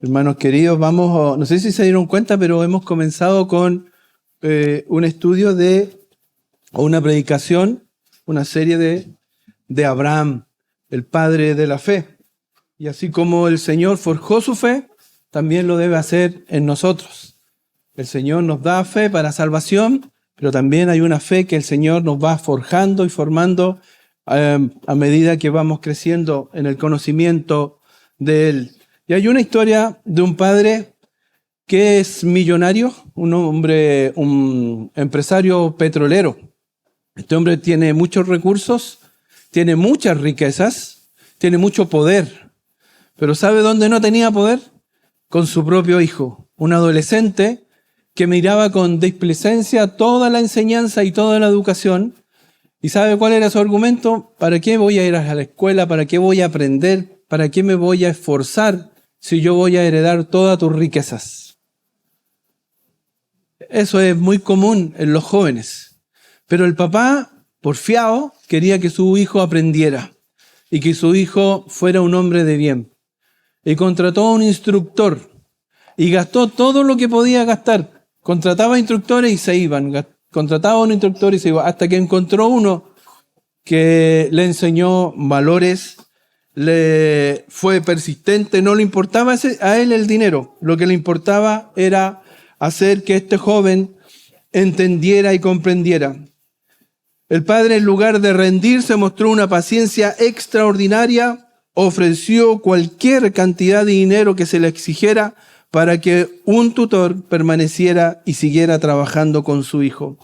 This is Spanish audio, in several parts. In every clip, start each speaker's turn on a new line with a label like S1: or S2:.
S1: Hermanos queridos, no sé si se dieron cuenta, pero hemos comenzado con un estudio o una predicación, una serie de Abraham, el padre de la fe. Y así como el Señor forjó su fe, también lo debe hacer en nosotros. El Señor nos da fe para salvación, pero también hay una fe que el Señor nos va forjando y formando a medida que vamos creciendo en el conocimiento de Él. Y hay una historia de un padre que es millonario, un empresario petrolero. Este hombre tiene muchos recursos, tiene muchas riquezas, tiene mucho poder. Pero ¿sabe dónde no tenía poder? Con su propio hijo, un adolescente que miraba con displicencia toda la enseñanza y toda la educación. ¿Y sabe cuál era su argumento? ¿Para qué voy a ir a la escuela? ¿Para qué voy a aprender? ¿Para qué me voy a esforzar si yo voy a heredar todas tus riquezas? Eso es muy común en los jóvenes. Pero el papá, porfiado, quería que su hijo aprendiera y que su hijo fuera un hombre de bien. Y contrató a un instructor y gastó todo lo que podía gastar. Contrataba instructores y se iban. Contrataba a un instructor y se iba. Hasta que encontró uno que le enseñó valores, le fue persistente, no le importaba a él el dinero. Lo que le importaba era hacer que este joven entendiera y comprendiera. El padre, en lugar de rendirse, mostró una paciencia extraordinaria, ofreció cualquier cantidad de dinero que se le exigiera para que un tutor permaneciera y siguiera trabajando con su hijo.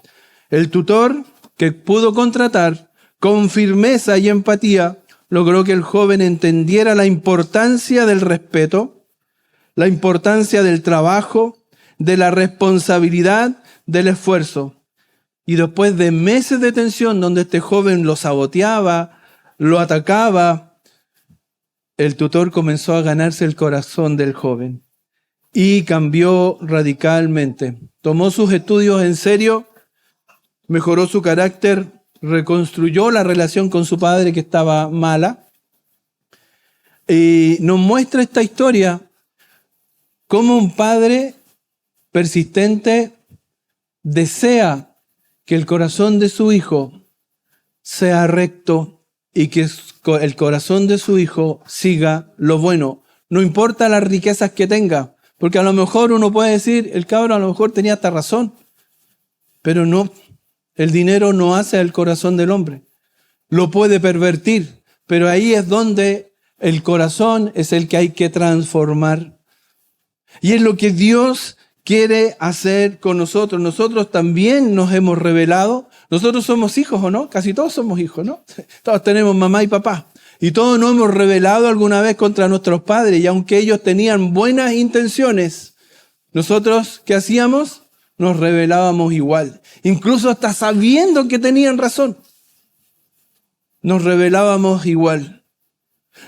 S1: El tutor que pudo contratar con firmeza y empatía logró que el joven entendiera la importancia del respeto, la importancia del trabajo, de la responsabilidad, del esfuerzo. Y después de meses de tensión donde este joven lo saboteaba, lo atacaba, el tutor comenzó a ganarse el corazón del joven y cambió radicalmente. Tomó sus estudios en serio, mejoró su carácter, reconstruyó la relación con su padre que estaba mala. Y nos muestra esta historia cómo un padre persistente desea que el corazón de su hijo sea recto y que el corazón de su hijo siga lo bueno. No importa las riquezas que tenga, porque a lo mejor uno puede decir, el cabro a lo mejor tenía hasta razón, pero no, el dinero no hace al corazón del hombre. Lo puede pervertir, pero ahí es donde el corazón es el que hay que transformar. Y es lo que Dios quiere hacer con nosotros. Nosotros también nos hemos revelado. Nosotros somos hijos, ¿o no? Casi todos somos hijos, ¿no? Todos tenemos mamá y papá. Y todos nos hemos rebelado alguna vez contra nuestros padres. Y aunque ellos tenían buenas intenciones, nosotros, ¿qué hacíamos? Nos rebelábamos igual. Incluso hasta sabiendo que tenían razón. Nos rebelábamos igual.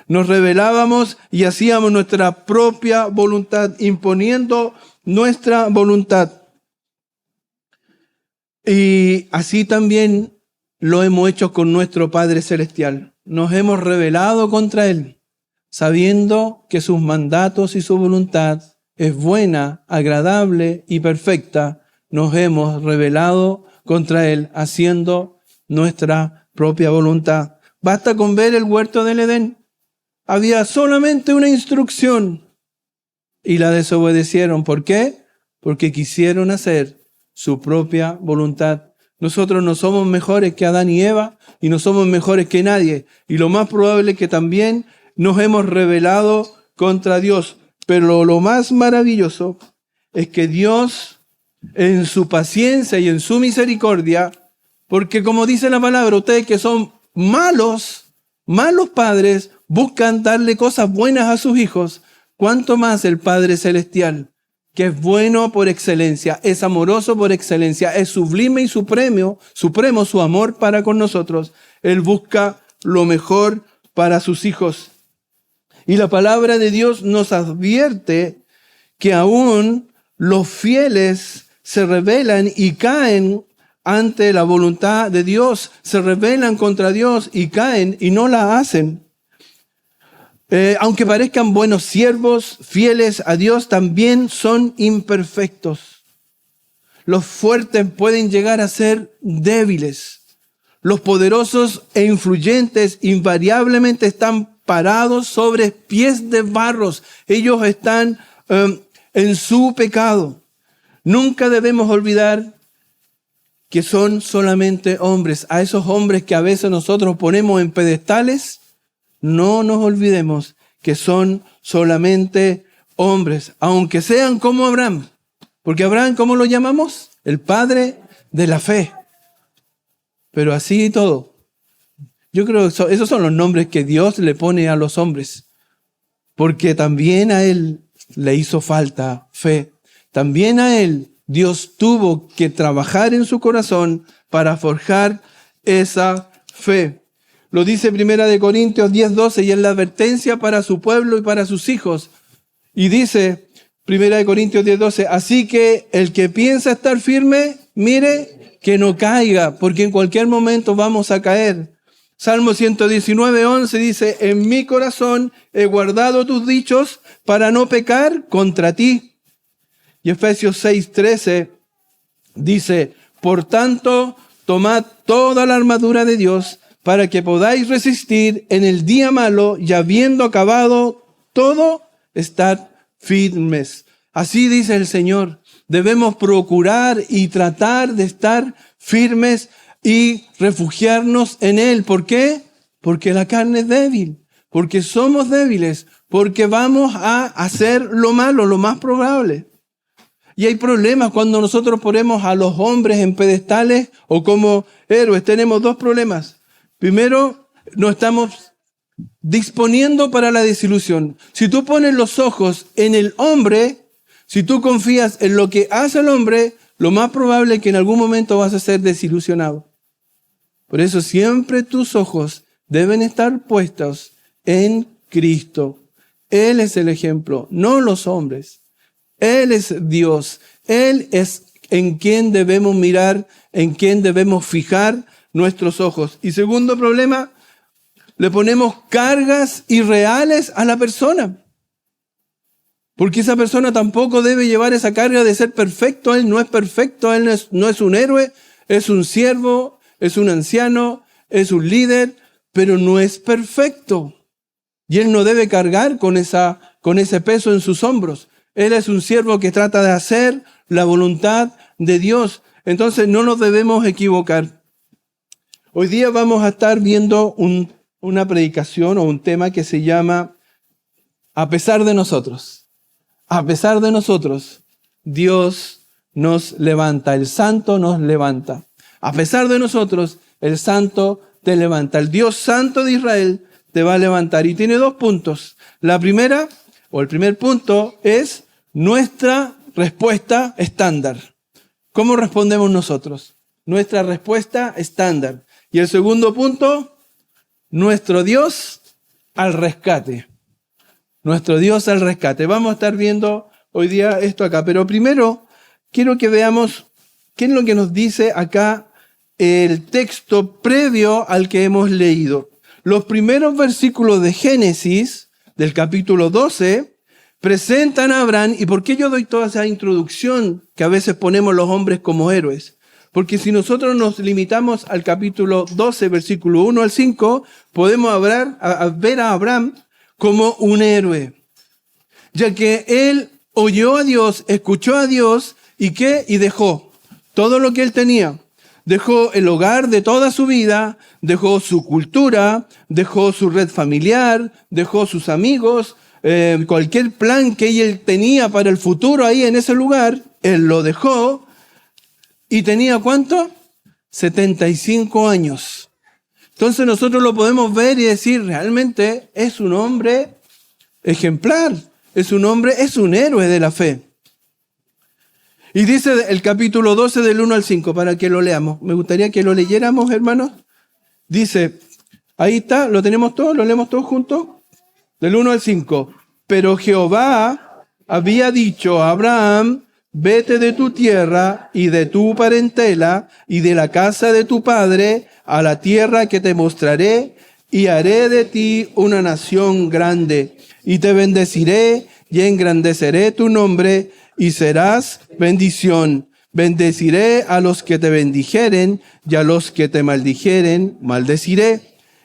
S1: Nos rebelábamos y hacíamos nuestra propia voluntad, imponiendo nuestra voluntad. Y así también lo hemos hecho con nuestro Padre Celestial. Nos hemos rebelado contra Él, sabiendo que sus mandatos y su voluntad es buena, agradable y perfecta. Nos hemos rebelado contra Él, haciendo nuestra propia voluntad. Basta con ver el huerto del Edén. Había solamente una instrucción y la desobedecieron. ¿Por qué? Porque quisieron hacer su propia voluntad. Nosotros no somos mejores que Adán y Eva y no somos mejores que nadie. Y lo más probable es que también nos hemos rebelado contra Dios. Pero lo más maravilloso es que Dios, en su paciencia y en su misericordia, porque como dice la palabra, ustedes que son malos padres, buscan darle cosas buenas a sus hijos, cuánto más el Padre Celestial, que es bueno por excelencia, es amoroso por excelencia, es sublime y supremo su amor para con nosotros. Él busca lo mejor para sus hijos. Y la palabra de Dios nos advierte que aún los fieles se rebelan y caen ante la voluntad de Dios, se rebelan contra Dios y caen y no la hacen. Aunque parezcan buenos siervos, fieles a Dios, también son imperfectos. Los fuertes pueden llegar a ser débiles. Los poderosos e influyentes invariablemente están parados sobre pies de barros. Ellos están en su pecado. Nunca debemos olvidar que son solamente hombres. A esos hombres que a veces nosotros ponemos en pedestales, no nos olvidemos que son solamente hombres, aunque sean como Abraham. Porque Abraham, ¿cómo lo llamamos? El padre de la fe. Pero así y todo. Yo creo que esos son los nombres que Dios le pone a los hombres. Porque también a él le hizo falta fe. También a él Dios tuvo que trabajar en su corazón para forjar esa fe. Lo dice 1 Corintios 10:12 y es la advertencia para su pueblo y para sus hijos. Y dice 1 Corintios 10:12, así que el que piensa estar firme, mire que no caiga, porque en cualquier momento vamos a caer. Salmo 119:11 dice, en mi corazón he guardado tus dichos para no pecar contra ti. Y Efesios 6:13 dice, por tanto, tomad toda la armadura de Dios para que podáis resistir en el día malo y habiendo acabado todo, estad firmes. Así dice el Señor. Debemos procurar y tratar de estar firmes y refugiarnos en Él. ¿Por qué? Porque la carne es débil, porque somos débiles, porque vamos a hacer lo malo, lo más probable. Y hay problemas cuando nosotros ponemos a los hombres en pedestales o como héroes. Tenemos dos problemas. Primero, nos estamos disponiendo para la desilusión. Si tú pones los ojos en el hombre, si tú confías en lo que hace el hombre, lo más probable es que en algún momento vas a ser desilusionado. Por eso siempre tus ojos deben estar puestos en Cristo. Él es el ejemplo, no los hombres. Él es Dios. Él es en quien debemos mirar, en quien debemos fijar nuestros ojos. Y segundo problema, le ponemos cargas irreales a la persona. Porque esa persona tampoco debe llevar esa carga de ser perfecto. Él no es perfecto, él no es un héroe, es un siervo, es un anciano, es un líder, pero no es perfecto. Y él no debe cargar con ese peso en sus hombros. Él es un siervo que trata de hacer la voluntad de Dios. Entonces no nos debemos equivocar. Hoy día vamos a estar viendo una predicación o un tema que se llama A pesar de nosotros. A pesar de nosotros, Dios nos levanta, el Santo nos levanta. A pesar de nosotros, el Santo te levanta. El Dios Santo de Israel te va a levantar. Y tiene dos puntos. La primera, o el primer punto, es nuestra respuesta estándar. ¿Cómo respondemos nosotros? Nuestra respuesta estándar. Y el segundo punto, nuestro Dios al rescate. Nuestro Dios al rescate. Vamos a estar viendo hoy día esto acá. Pero primero, quiero que veamos qué es lo que nos dice acá el texto previo al que hemos leído. Los primeros versículos de Génesis, del capítulo 12, presentan a Abraham. ¿Y por qué yo doy toda esa introducción que a veces ponemos los hombres como héroes? Porque si nosotros nos limitamos al capítulo 12, versículo 1 al 5, podemos ver a Abraham como un héroe, ya que él oyó a Dios, escuchó a Dios, ¿y qué? Y dejó todo lo que él tenía. Dejó el hogar de toda su vida, dejó su cultura, dejó su red familiar, dejó sus amigos, cualquier plan que él tenía para el futuro ahí en ese lugar, él lo dejó y tenía ¿cuánto? 75 años. Entonces nosotros lo podemos ver y decir, realmente es un hombre ejemplar, es un héroe de la fe. Y dice el capítulo 12 del 1 al 5, para que lo leamos. Me gustaría que lo leyéramos, hermanos. Dice, ahí está, lo tenemos todos, lo leemos todos juntos. Del 1 al 5. Pero Jehová había dicho a Abraham, vete de tu tierra y de tu parentela y de la casa de tu padre a la tierra que te mostraré, y haré de ti una nación grande, y te bendeciré y engrandeceré tu nombre, y serás bendición. Bendeciré a los que te bendijeren, y a los que te maldijeren, maldeciré.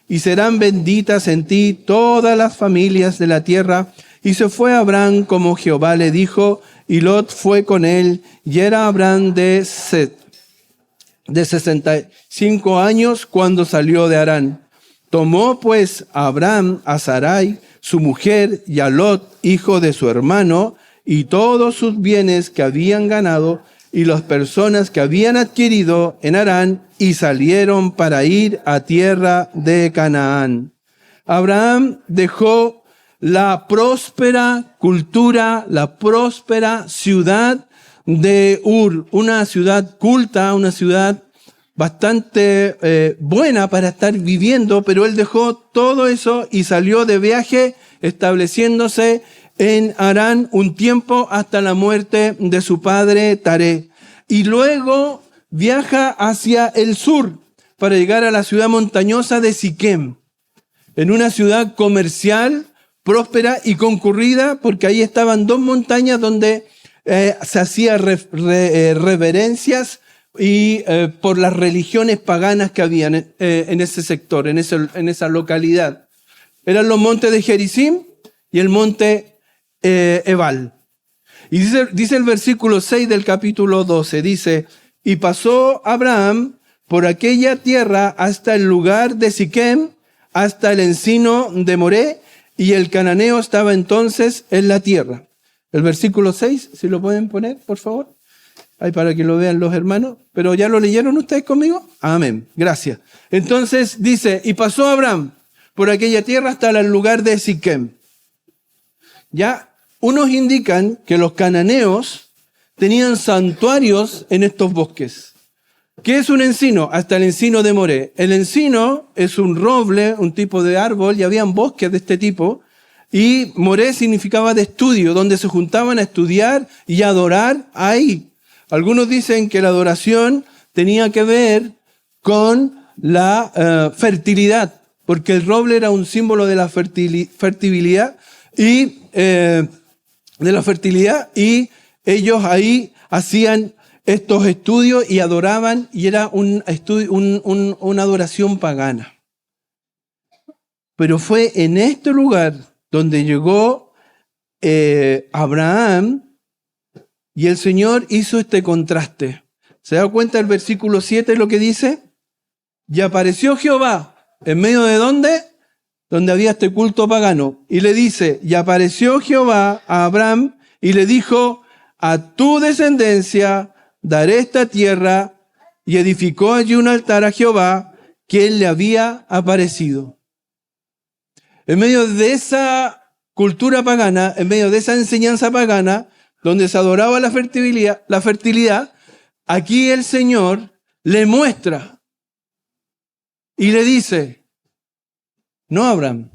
S1: Y serán benditas en ti todas las familias de la tierra. Y se fue Abraham como Jehová le dijo, y Lot fue con él, y era Abraham de 65 años cuando salió de Harán. Tomó pues Abraham a Sarai, su mujer, y a Lot, hijo de su hermano, y todos sus bienes que habían ganado, y las personas que habían adquirido en Harán, y salieron para ir a tierra de Canaán. Abraham dejó la próspera cultura, la próspera ciudad de Ur, una ciudad culta, una ciudad bastante buena para estar viviendo, pero él dejó todo eso y salió de viaje, estableciéndose en Harán un tiempo hasta la muerte de su padre Taré. Y luego viaja hacia el sur para llegar a la ciudad montañosa de Siquem, en una ciudad comercial, próspera y concurrida, porque ahí estaban dos montañas donde se hacían reverencias y por las religiones paganas que habían en ese sector, en esa localidad. Eran los montes de Gerizim y el monte Ebal. Y dice el versículo 6 del capítulo 12, dice, y pasó Abraham por aquella tierra hasta el lugar de Siquem, hasta el encino de Moré, y el cananeo estaba entonces en la tierra. El versículo 6, si lo pueden poner, por favor. Ahí para que lo vean los hermanos. ¿Pero ya lo leyeron ustedes conmigo? Amén. Gracias. Entonces dice, y pasó Abraham por aquella tierra hasta el lugar de Siquem. Ya unos indican que los cananeos tenían santuarios en estos bosques. ¿Qué es un encino? Hasta el encino de Moré. El encino es un roble, un tipo de árbol, y habían bosques de este tipo. Y Moré significaba de estudio, donde se juntaban a estudiar y a adorar ahí. Algunos dicen que la adoración tenía que ver con la fertilidad, porque el roble era un símbolo de la fertilidad y ellos ahí hacían estos estudios y adoraban, y era una adoración pagana. Pero fue en este lugar donde llegó Abraham, y el Señor hizo este contraste. ¿Se da cuenta el versículo 7 lo que dice? Y apareció Jehová, ¿en medio de dónde? Donde había este culto pagano. Y le dice, y apareció Jehová a Abraham y le dijo, a tu descendencia daré esta tierra, y edificó allí un altar a Jehová, que él le había aparecido. En medio de esa cultura pagana, en medio de esa enseñanza pagana, donde se adoraba la fertilidad, aquí el Señor le muestra y le dice, no, Abraham,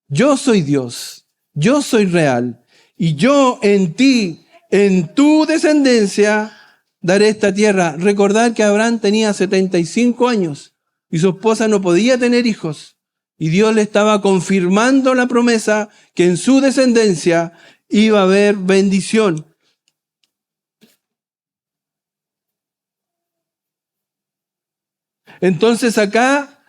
S1: yo soy Dios, yo soy real, y yo en ti, en tu descendencia, daré esta tierra. Recordar que Abraham tenía 75 años y su esposa no podía tener hijos, y Dios le estaba confirmando la promesa que en su descendencia iba a haber bendición. Entonces acá,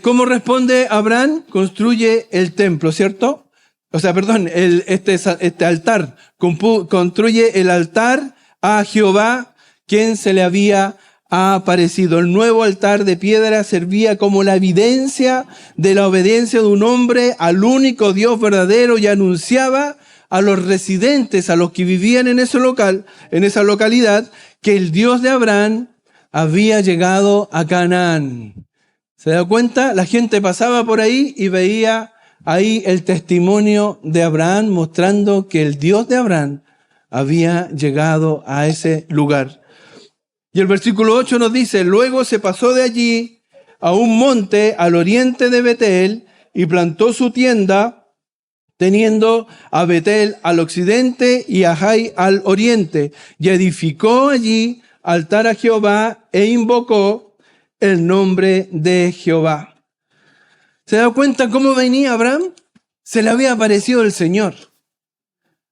S1: ¿cómo responde Abraham? Construye el templo, ¿cierto? O sea, perdón, este altar. Construye el altar a Jehová, quien se le había aparecido. El nuevo altar de piedra servía como la evidencia de la obediencia de un hombre al único Dios verdadero, y anunciaba a los residentes, a los que vivían en ese local, en esa localidad, que el Dios de Abraham había llegado a Canaán. ¿Se da cuenta? La gente pasaba por ahí y veía ahí el testimonio de Abraham, mostrando que el Dios de Abraham había llegado a ese lugar. Y el versículo 8 nos dice, luego se pasó de allí a un monte al oriente de Betel y plantó su tienda, teniendo a Betel al occidente y a Jai al oriente, y edificó allí altar a Jehová e invocó el nombre de Jehová. ¿Se da cuenta cómo venía Abraham? Se le había aparecido el Señor.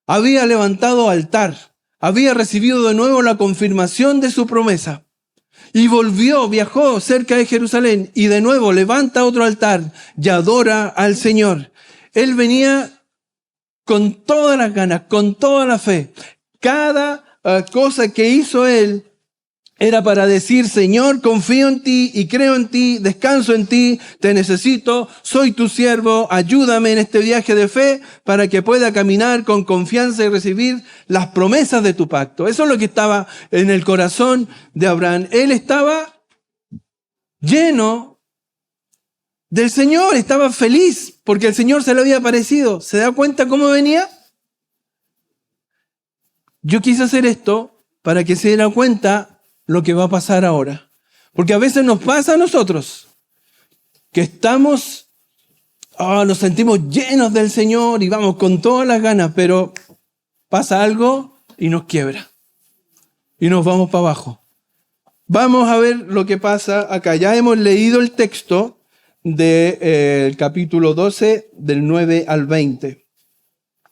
S1: Había levantado altar. Había recibido de nuevo la confirmación de su promesa. Y viajó cerca de Jerusalén y de nuevo levanta otro altar y adora al Señor. Él venía con todas las ganas, con toda la fe. Cada cosa que hizo él era para decir: Señor, confío en ti y creo en ti, descanso en ti, te necesito, soy tu siervo, ayúdame en este viaje de fe para que pueda caminar con confianza y recibir las promesas de tu pacto. Eso es lo que estaba en el corazón de Abraham. Él estaba lleno del Señor, estaba feliz porque el Señor se le había aparecido. ¿Se da cuenta cómo venía? Yo quise hacer esto para que se diera cuenta lo que va a pasar ahora. Porque a veces nos pasa a nosotros que nos sentimos llenos del Señor y vamos con todas las ganas, pero pasa algo y nos quiebra. Y nos vamos para abajo. Vamos a ver lo que pasa acá. Ya hemos leído el texto del capítulo 12, del 9 al 20.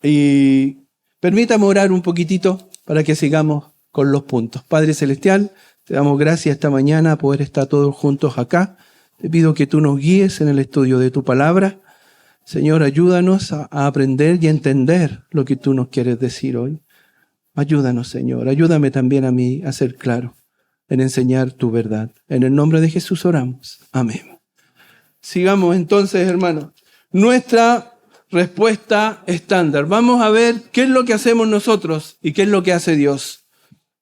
S1: Y permítame orar un poquitito para que sigamos con los puntos. Padre Celestial, te damos gracias esta mañana por poder estar todos juntos acá. Te pido que tú nos guíes en el estudio de tu palabra. Señor, ayúdanos a aprender y entender lo que tú nos quieres decir hoy. Ayúdanos, Señor. Ayúdame también a mí a ser claro en enseñar tu verdad. En el nombre de Jesús oramos. Amén. Sigamos entonces, hermanos. Nuestra respuesta estándar. Vamos a ver qué es lo que hacemos nosotros y qué es lo que hace Dios.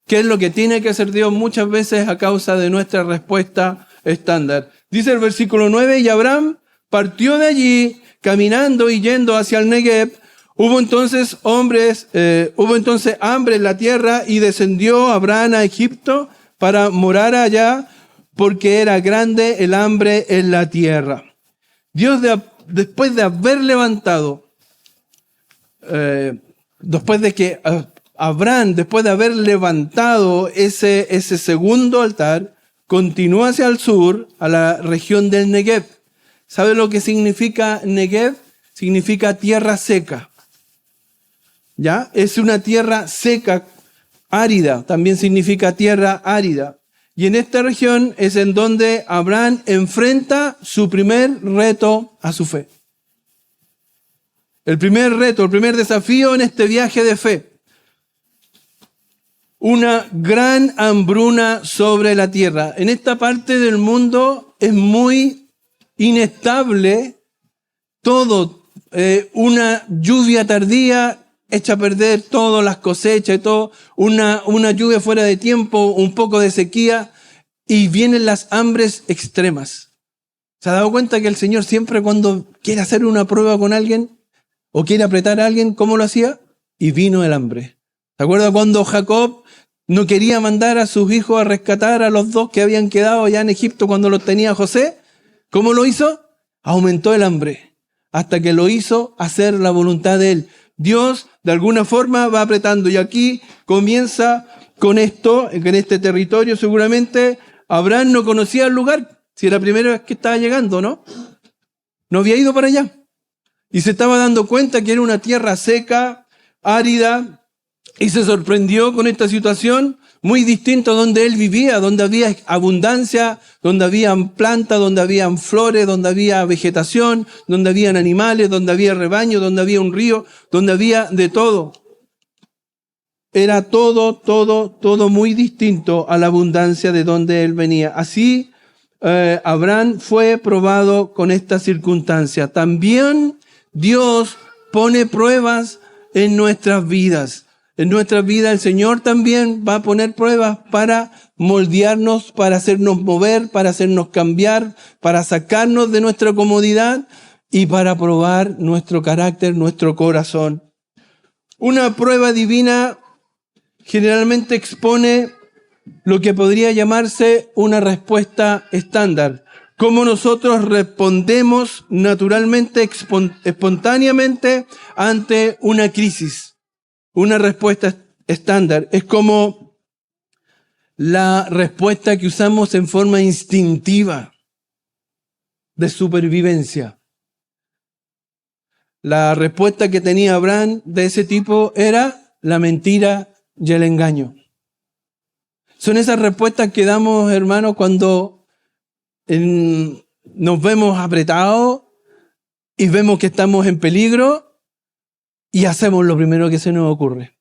S1: ¿Qué es lo que tiene que hacer Dios muchas veces a causa de nuestra respuesta estándar? Dice el versículo 9, y Abraham partió de allí, caminando y yendo hacia el Negev. Hubo entonces hambre en la tierra y descendió Abraham a Egipto para morar allá, porque era grande el hambre en la tierra. Dios, después de haber levantado, después de haber levantado ese segundo altar, continuó hacia el sur, a la región del Negev. ¿Sabe lo que significa Negev? Significa tierra seca. ¿Ya? Es una tierra seca, árida. También significa tierra árida. Y en esta región es en donde Abraham enfrenta su primer reto a su fe. El primer reto, el primer desafío en este viaje de fe. Una gran hambruna sobre la tierra. En esta parte del mundo es muy inestable todo. Una lluvia tardía echa a perder todas las cosechas y todo. Una lluvia fuera de tiempo, un poco de sequía y vienen las hambres extremas. ¿Se ha dado cuenta que el Señor siempre cuando quiere hacer una prueba con alguien o quiere apretar a alguien, ¿cómo lo hacía? Y vino el hambre. ¿Se acuerda cuando Jacob no quería mandar a sus hijos a rescatar a los dos que habían quedado allá en Egipto cuando los tenía José? ¿Cómo lo hizo? Aumentó el hambre hasta que lo hizo hacer la voluntad de él. Dios de alguna forma va apretando y aquí comienza con esto, en este territorio seguramente Abraham no conocía el lugar, si era la primera vez que estaba llegando, ¿no? No había ido para allá y se estaba dando cuenta que era una tierra seca, árida, y se sorprendió con esta situación muy distinta a donde él vivía, donde había abundancia, donde habían plantas, donde habían flores, donde había vegetación, donde habían animales, donde había rebaño, donde había un río, donde había de todo. Era todo muy distinto a la abundancia de donde él venía. Así, Abraham fue probado con esta circunstancia. También Dios pone pruebas en nuestras vidas. En nuestra vida el Señor también va a poner pruebas para moldearnos, para hacernos mover, para hacernos cambiar, para sacarnos de nuestra comodidad y para probar nuestro carácter, nuestro corazón. Una prueba divina generalmente expone lo que podría llamarse una respuesta estándar. Cómo nosotros respondemos naturalmente, espontáneamente ante una crisis. Una respuesta estándar es como la respuesta que usamos en forma instintiva de supervivencia. La respuesta que tenía Abraham de ese tipo era la mentira y el engaño. Son esas respuestas que damos, hermanos, cuando nos vemos apretados y vemos que estamos en peligro y hacemos lo primero que se nos ocurre.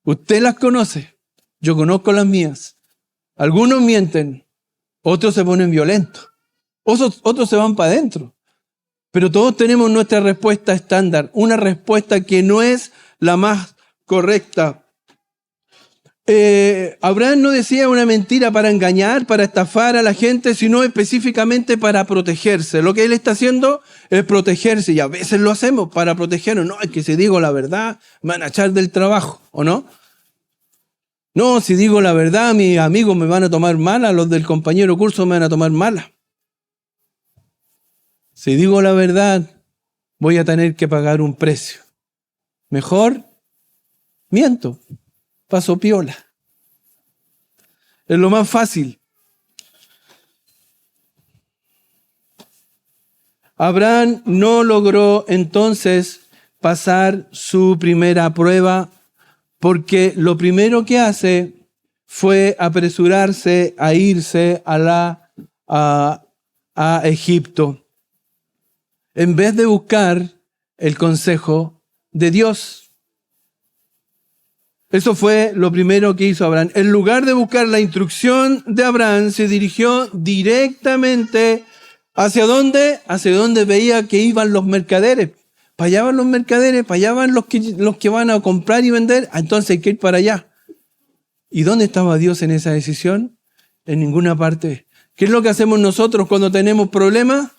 S1: Usted las conoce, yo conozco las mías. Algunos mienten, otros se ponen violentos, otros se van para adentro. Pero todos tenemos nuestra respuesta estándar, una respuesta que no es la más correcta. Abraham no decía una mentira para engañar, para estafar a la gente, sino específicamente para protegerse. Lo que él está haciendo es protegerse, y a veces lo hacemos para protegernos. No, es que si digo la verdad, me van a echar del trabajo, ¿o no? No, si digo la verdad, mis amigos me van a tomar mala, los del compañero curso me van a tomar mala. Si digo la verdad, voy a tener que pagar un precio. Mejor, miento, paso piola. Es lo más fácil. Abraham no logró entonces pasar su primera prueba porque lo primero que hace fue apresurarse a irse a Egipto, en vez de buscar el consejo de Dios. Eso fue lo primero que hizo Abraham. En lugar de buscar la instrucción de Abraham, se dirigió directamente ¿hacia dónde? Hacia donde veía que iban los mercaderes. Para allá van los mercaderes, para allá van los que van a comprar y vender, entonces hay que ir para allá. ¿Y dónde estaba Dios en esa decisión? En ninguna parte. ¿Qué es lo que hacemos nosotros cuando tenemos problemas?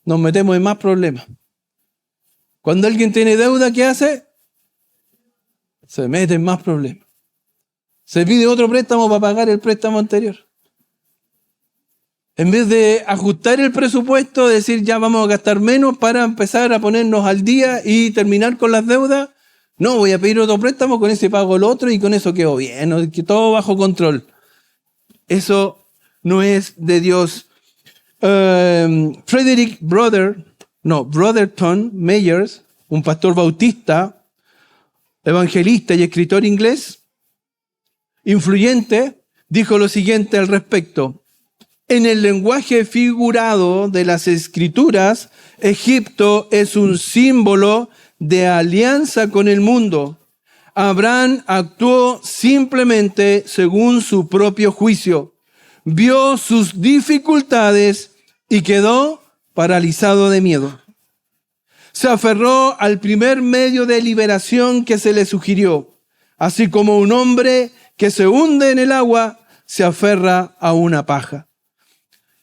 S1: Nos metemos en más problemas. Cuando alguien tiene deuda, ¿qué hace? Se mete en más problemas. Se pide otro préstamo para pagar el préstamo anterior. En vez de ajustar el presupuesto, decir ya vamos a gastar menos para empezar a ponernos al día y terminar con las deudas, no, voy a pedir otro préstamo, con ese pago el otro y con eso quedo bien, que todo bajo control. Eso no es de Dios. Frederick Brotherton Myers, un pastor bautista, evangelista y escritor inglés, influyente, dijo lo siguiente al respecto. En el lenguaje figurado de las Escrituras, Egipto es un símbolo de alianza con el mundo. Abraham actuó simplemente según su propio juicio. Vio sus dificultades y quedó paralizado de miedo. Se aferró al primer medio de liberación que se le sugirió, así como un hombre que se hunde en el agua se aferra a una paja.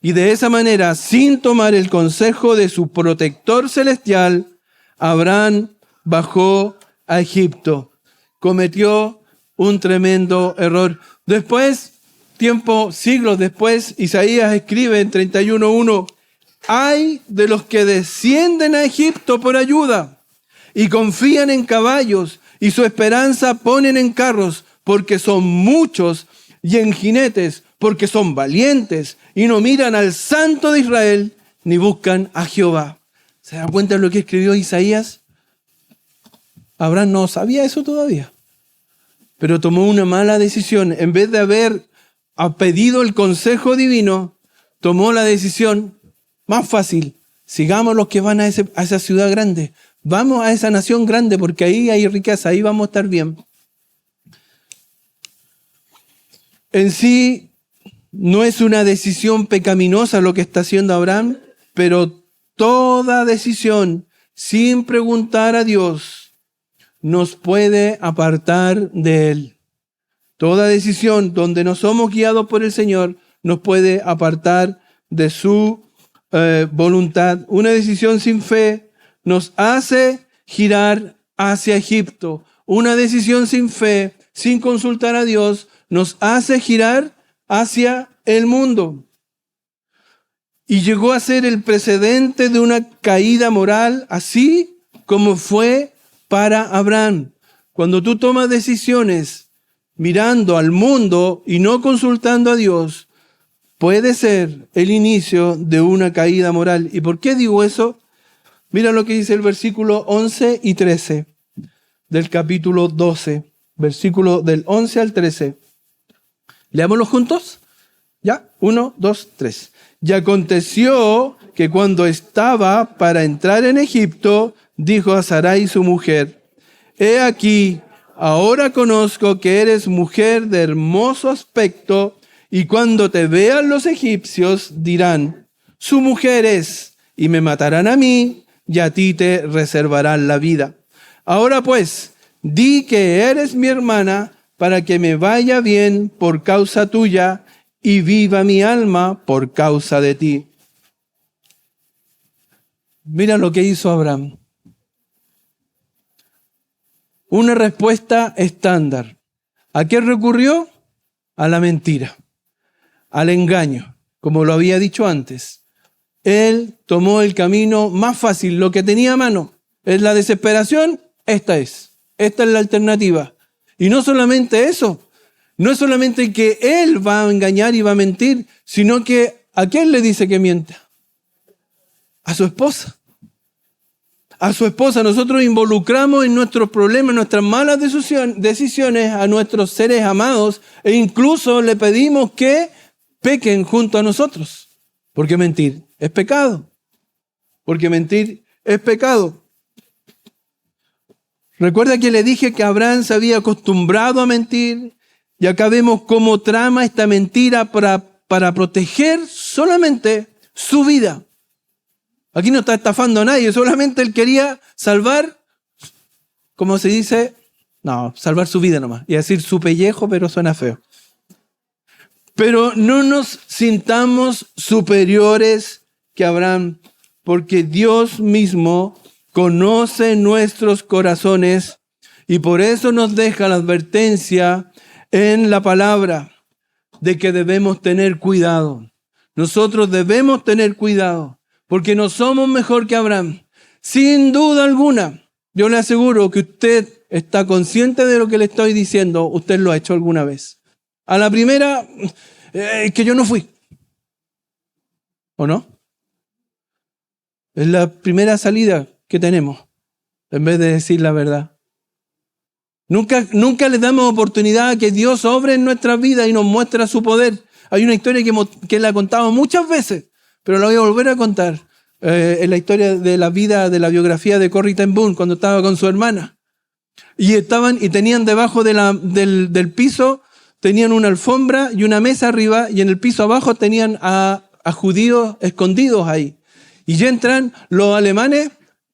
S1: Y de esa manera, sin tomar el consejo de su protector celestial, Abraham bajó a Egipto. Cometió un tremendo error. Después, siglos después, Isaías escribe en 31:1, «Ay de los que descienden a Egipto por ayuda y confían en caballos y su esperanza ponen en carros, porque son muchos, y en jinetes, porque son valientes y no miran al Santo de Israel ni buscan a Jehová». ¿Se dan cuenta de lo que escribió Isaías? Abraham no sabía eso todavía, pero tomó una mala decisión. En vez de haber pedido el consejo divino, tomó la decisión más fácil. Sigamos los que van a esa ciudad grande. Vamos a esa nación grande porque ahí hay riqueza, ahí vamos a estar bien. En sí, no es una decisión pecaminosa lo que está haciendo Abraham, pero toda decisión sin preguntar a Dios nos puede apartar de Él. Toda decisión donde no somos guiados por el Señor nos puede apartar de su voluntad. Una decisión sin fe nos hace girar hacia Egipto. Una decisión sin fe, sin consultar a Dios, nos hace girar hacia el mundo. Y llegó a ser el precedente de una caída moral, así como fue para Abraham. Cuando tú tomas decisiones mirando al mundo y no consultando a Dios, puede ser el inicio de una caída moral. ¿Y por qué digo eso? Mira lo que dice el versículo 11 y 13 del capítulo 12. Versículo del 11 al 13. Leámoslo juntos. ¿Ya? 1, 2, 3. Y aconteció que cuando estaba para entrar en Egipto, dijo a Sarai su mujer: He aquí, ahora conozco que eres mujer de hermoso aspecto, y cuando te vean los egipcios dirán: su mujer es, y me matarán a mí, y a ti te reservarán la vida. Ahora pues, di que eres mi hermana, para que me vaya bien por causa tuya, y viva mi alma por causa de ti. Mira lo que hizo Abraham. Una respuesta estándar. ¿A qué recurrió? A la mentira, al engaño, como lo había dicho antes. Él tomó el camino más fácil, lo que tenía a mano. ¿Es la desesperación? Esta es la alternativa. Y no solamente eso, no es solamente que él va a engañar y va a mentir, sino que ¿a quién le dice que mienta? A su esposa. A su esposa. Nosotros involucramos en nuestros problemas, en nuestras malas decisiones a nuestros seres amados, e incluso le pedimos que pequen junto a nosotros. Porque mentir es pecado. Porque mentir es pecado. Recuerda que le dije que Abraham se había acostumbrado a mentir, y acá vemos cómo trama esta mentira para proteger solamente su vida. Aquí no está estafando a nadie, solamente él quería salvar, como se dice, salvar su vida nomás. Y decir su pellejo, pero suena feo. Pero no nos sintamos superiores que Abraham, porque Dios mismo conoce nuestros corazones y por eso nos deja la advertencia en la palabra de que debemos tener cuidado. Nosotros debemos tener cuidado porque no somos mejor que Abraham. Sin duda alguna, yo le aseguro que usted está consciente de lo que le estoy diciendo. Usted lo ha hecho alguna vez. A la primera, que yo no fui. ¿O no? Es la primera salida que tenemos, en vez de decir la verdad. Nunca le damos oportunidad a que Dios obre en nuestra vida y nos muestre su poder. Hay una historia que la he contado muchas veces, pero la voy a volver a contar. Es la historia de la vida, de la biografía de Corrie ten Boom, cuando estaba con su hermana. Y tenían debajo del piso, tenían una alfombra y una mesa arriba, y en el piso abajo tenían a judíos escondidos ahí. Y entran los alemanes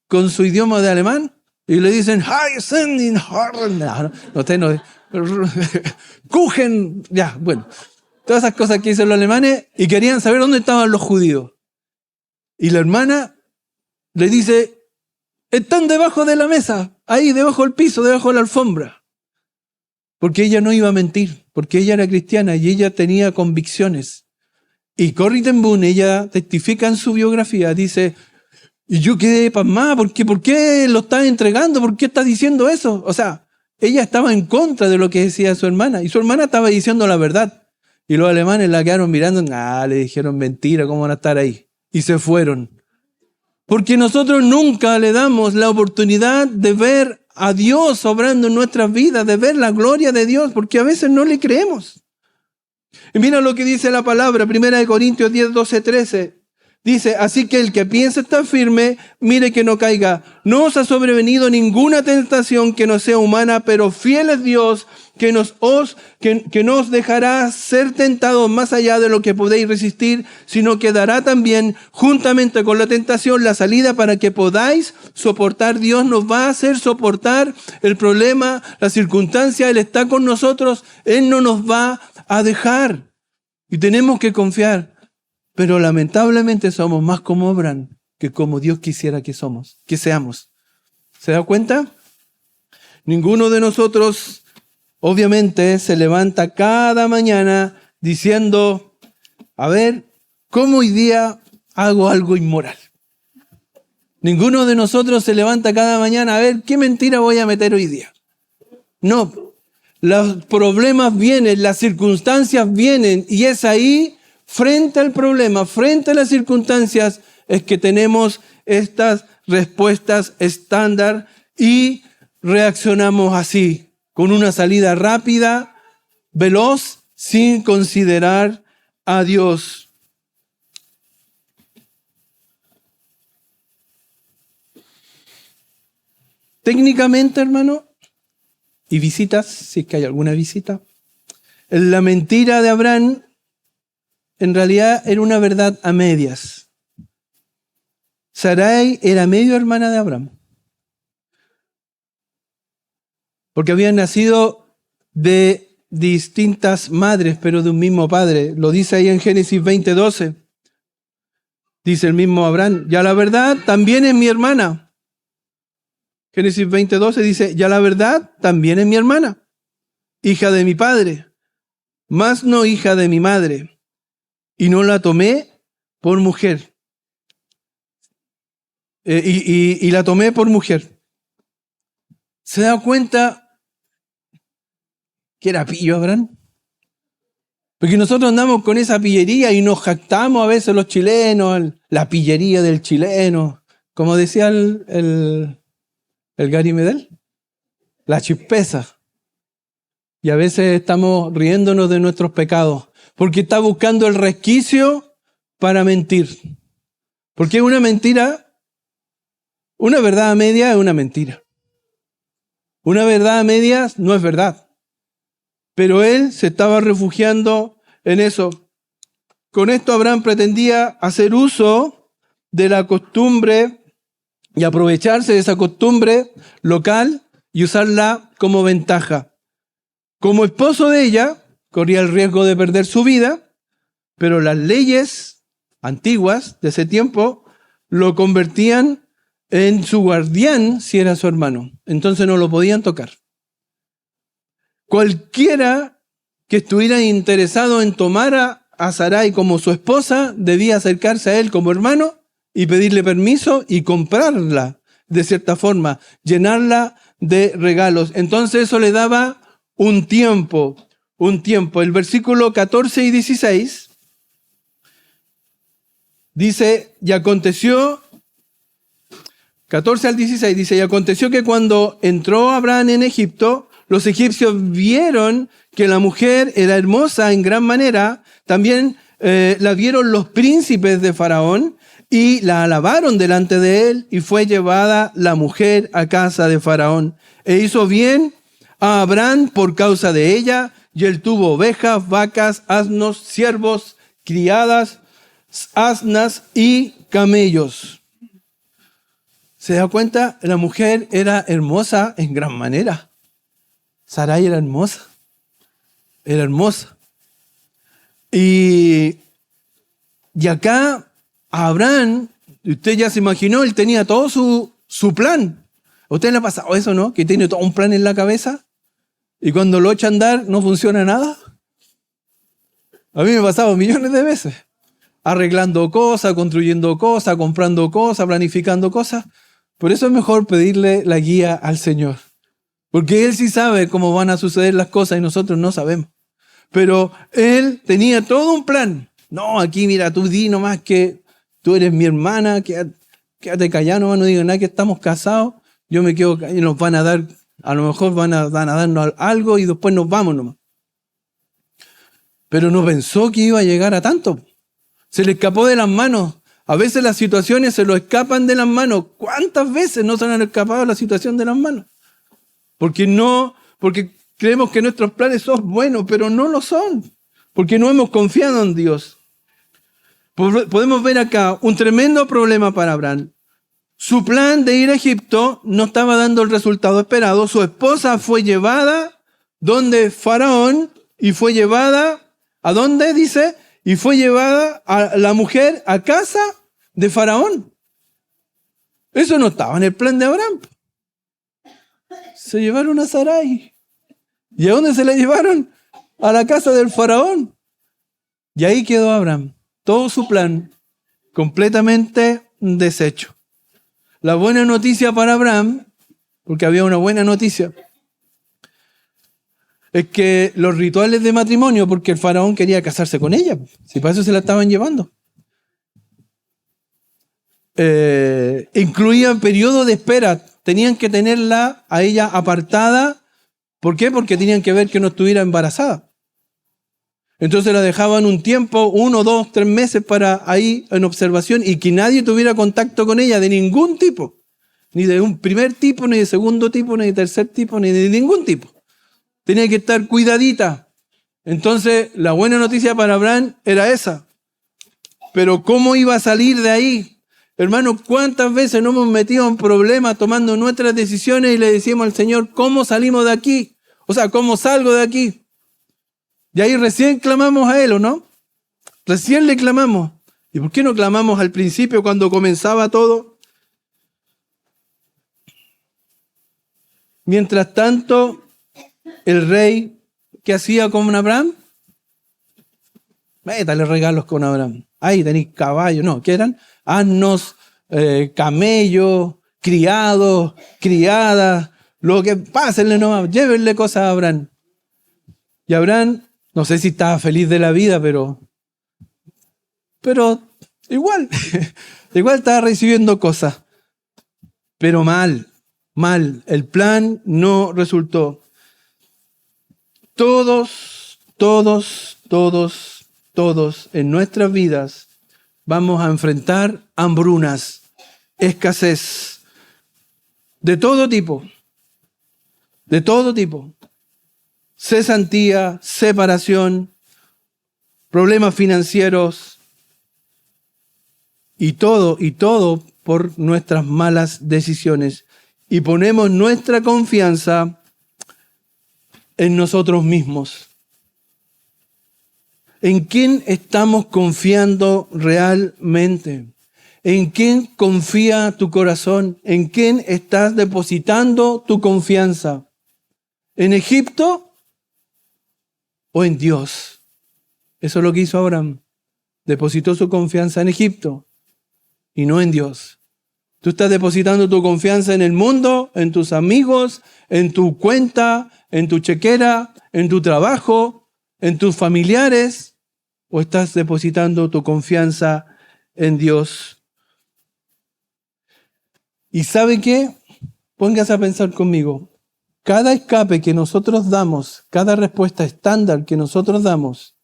S1: con su idioma de alemán y le dicen, Kuchen, ya, bueno. Todas esas cosas que dicen los alemanes, y querían saber dónde estaban los judíos. Y la hermana le dice, están debajo de la mesa, ahí, debajo del piso, debajo de la alfombra. Porque ella no iba a mentir, porque ella era cristiana y ella tenía convicciones. Y Corrie ten Boom, ella testifica en su biografía, dice, y yo quedé pasmada, ¿por qué lo está entregando? ¿Por qué está diciendo eso? O sea, ella estaba en contra de lo que decía su hermana, y su hermana estaba diciendo la verdad. Y los alemanes la quedaron mirando, le dijeron mentira, ¿cómo van a estar ahí? Y se fueron. Porque nosotros nunca le damos la oportunidad de ver a Dios obrando en nuestras vidas, de ver la gloria de Dios, porque a veces no le creemos. Y mira lo que dice la palabra, 1 Corintios 10, 12, 13. Dice, así que el que piensa estar firme, mire que no caiga. No os ha sobrevenido ninguna tentación que no sea humana, pero fiel es Dios, que no os dejará ser tentados más allá de lo que podéis resistir, sino que dará también, juntamente con la tentación, la salida para que podáis soportar. Dios nos va a hacer soportar el problema, la circunstancia. Él está con nosotros, Él no nos va a dejar. Y tenemos que confiar. Pero lamentablemente somos más como Abraham que como Dios quisiera que seamos. ¿Se da cuenta? Ninguno de nosotros, obviamente, se levanta cada mañana diciendo, a ver, ¿cómo hoy día hago algo inmoral? Ninguno de nosotros se levanta cada mañana, a ver, ¿qué mentira voy a meter hoy día? No, los problemas vienen, las circunstancias vienen, y es ahí, frente al problema, frente a las circunstancias, es que tenemos estas respuestas estándar y reaccionamos así, con una salida rápida, veloz, sin considerar a Dios. Técnicamente, hermano, y visitas, si es que hay alguna visita, la mentira de Abraham en realidad era una verdad a medias. Sarai era medio hermana de Abraham, porque habían nacido de distintas madres, pero de un mismo padre. Lo dice ahí en Génesis 20:12. Dice el mismo Abraham, ya la verdad también es mi hermana. Génesis 20:12 dice, ya la verdad también es mi hermana, hija de mi padre, mas no hija de mi madre, y no la tomé por mujer. Y la tomé por mujer. ¿Se da cuenta que era pillo Abraham? Porque nosotros andamos con esa pillería y nos jactamos a veces los chilenos, la pillería del chileno, como decía el Gary Medel, la chispeza. Y a veces estamos riéndonos de nuestros pecados, porque está buscando el resquicio para mentir. Porque una mentira, una verdad a media es una mentira. Una verdad a medias no es verdad. Pero él se estaba refugiando en eso. Con esto Abraham pretendía hacer uso de la costumbre y aprovecharse de esa costumbre local y usarla como ventaja. Como esposo de ella, corría el riesgo de perder su vida, pero las leyes antiguas de ese tiempo lo convertían en su guardián si era su hermano. Entonces no lo podían tocar. Cualquiera que estuviera interesado en tomar a Sarai como su esposa debía acercarse a él como hermano y pedirle permiso y comprarla de cierta forma, llenarla de regalos. Entonces eso le daba un tiempo. El versículo 14 y 16 dice, y aconteció, 14 al 16 dice, y aconteció que cuando entró Abraham en Egipto, los egipcios vieron que la mujer era hermosa en gran manera, también la vieron los príncipes de Faraón y la alabaron delante de él, y fue llevada la mujer a casa de Faraón. E hizo bien a Abraham por causa de ella, y él tuvo ovejas, vacas, asnos, siervos, criadas, asnas y camellos. ¿Se da cuenta? La mujer era hermosa en gran manera. Sarai era hermosa. Era hermosa. Y acá Abraham, usted ya se imaginó, él tenía todo su plan. ¿A usted le ha pasado eso, no? Que tiene todo un plan en la cabeza y cuando lo echa a andar no funciona nada. A mí me ha pasado millones de veces. Arreglando cosas, construyendo cosas, comprando cosas, planificando cosas. Por eso es mejor pedirle la guía al Señor. Porque Él sí sabe cómo van a suceder las cosas y nosotros no sabemos. Pero Él tenía todo un plan. No, aquí mira, tú di nomás que tú eres mi hermana, quédate callado, no digas nada que estamos casados. Yo me quedo callado y nos van a dar, a lo mejor van a darnos algo y después nos vamos nomás. Pero no pensó que iba a llegar a tanto. Se le escapó de las manos. A veces las situaciones se lo escapan de las manos. ¿Cuántas veces no se nos han escapado la situación de las manos? Porque creemos que nuestros planes son buenos, pero no lo son. Porque no hemos confiado en Dios. Podemos ver acá un tremendo problema para Abraham. Su plan de ir a Egipto no estaba dando el resultado esperado. Su esposa fue llevada donde Faraón y fue llevada, ¿a dónde dice? Y fue llevada a la mujer a casa de Faraón. Eso no estaba en el plan de Abraham. Se llevaron a Sarai. ¿Y a dónde se la llevaron? A la casa del Faraón. Y ahí quedó Abraham. Todo su plan completamente deshecho. La buena noticia para Abraham, porque había una buena noticia, es que los rituales de matrimonio, porque el faraón quería casarse con ella, si para eso se la estaban llevando. incluían periodo de espera. Tenían que tenerla a ella apartada. ¿Por qué? Porque tenían que ver que no estuviera embarazada. Entonces la dejaban un tiempo, 1, 2, 3 meses para ahí en observación y que nadie tuviera contacto con ella de ningún tipo. Ni de un primer tipo, ni de segundo tipo, ni de tercer tipo, ni de ningún tipo. Tenía que estar cuidadita. Entonces la buena noticia para Abraham era esa. Pero ¿cómo iba a salir de ahí? Hermanos, ¿cuántas veces nos hemos metido en problemas tomando nuestras decisiones y le decimos al Señor, ¿cómo salimos de aquí? O sea, ¿cómo salgo de aquí? Y ahí recién clamamos a Él, ¿o no? Recién le clamamos. ¿Y por qué no clamamos al principio cuando comenzaba todo? Mientras tanto, el rey, ¿qué hacía con Abraham? Métale regalos con Abraham. Ahí tenéis caballos, no, ¿qué eran? Asnos, camellos, criados, criadas, lo que pásenle nomás, llévenle cosas a Abraham. Y Abraham, no sé si estaba feliz de la vida, pero igual, igual estaba recibiendo cosas. Pero mal, el plan no resultó. Todos en nuestras vidas vamos a enfrentar hambrunas, escasez, de todo tipo, cesantía, separación, problemas financieros y todo por nuestras malas decisiones. Y ponemos nuestra confianza en nosotros mismos. ¿En quién estamos confiando realmente? ¿En quién confía tu corazón? ¿En quién estás depositando tu confianza? ¿En Egipto o en Dios? Eso es lo que hizo Abraham. Depositó su confianza en Egipto y no en Dios. Tú estás depositando tu confianza en el mundo, en tus amigos, en tu cuenta, en tu chequera, en tu trabajo, en tus familiares, o estás depositando tu confianza en Dios. ¿Y sabe qué? Póngase a pensar conmigo. Cada escape que nosotros damos, cada respuesta estándar que nosotros damos,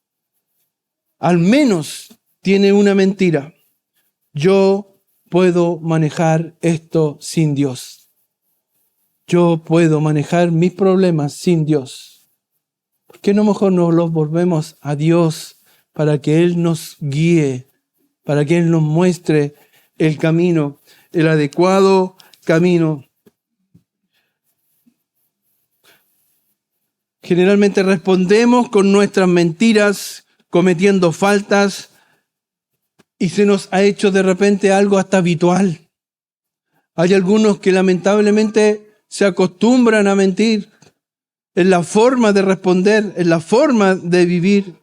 S1: al menos tiene una mentira. Yo puedo manejar esto sin Dios. Yo puedo manejar mis problemas sin Dios. ¿Por qué no mejor nos los volvemos a Dios para que Él nos guíe, para que Él nos muestre el camino, el adecuado camino? Generalmente respondemos con nuestras mentiras, cometiendo faltas, y se nos ha hecho de repente algo hasta habitual. Hay algunos que lamentablemente se acostumbran a mentir en la forma de responder, en la forma de vivir.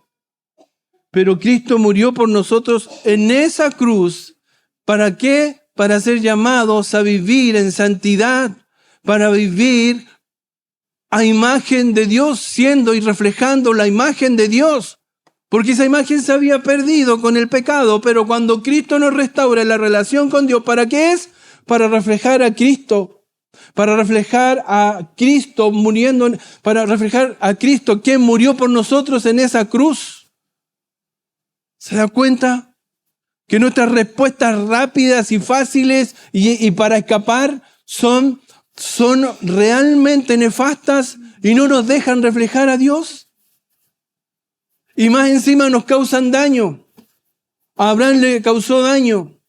S1: Pero Cristo murió por nosotros en esa cruz. ¿Para qué? Para ser llamados a vivir en santidad, para vivir a imagen de Dios, siendo y reflejando la imagen de Dios. Porque esa imagen se había perdido con el pecado, pero cuando Cristo nos restaura la relación con Dios, ¿para qué es? Para reflejar a Cristo, para reflejar a Cristo muriendo, para reflejar a Cristo quien murió por nosotros en esa cruz. ¿Se da cuenta? Que nuestras respuestas rápidas y fáciles y para escapar son realmente nefastas y no nos dejan reflejar a Dios. Y más encima nos causan daño. A Abraham le causó daño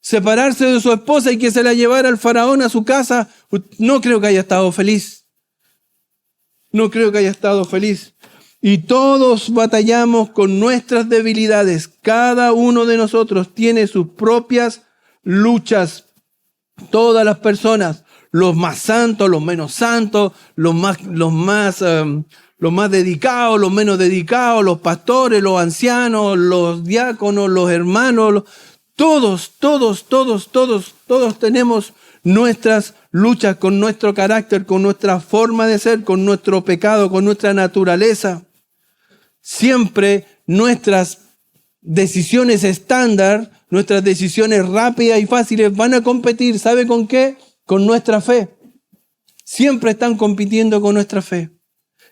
S1: separarse de su esposa y que se la llevara el faraón a su casa. No creo que haya estado feliz. No creo que haya estado feliz. Y todos batallamos con nuestras debilidades. Cada uno de nosotros tiene sus propias luchas. Todas las personas, los más santos, los menos santos, los más dedicados, los menos dedicados, los pastores, los ancianos, los diáconos, los hermanos, todos tenemos nuestras luchas con nuestro carácter, con nuestra forma de ser, con nuestro pecado, con nuestra naturaleza. Siempre nuestras decisiones estándar nuestras decisiones rápidas y fáciles van a competir, ¿sabe con qué? Con nuestra fe. Siempre están compitiendo con nuestra fe.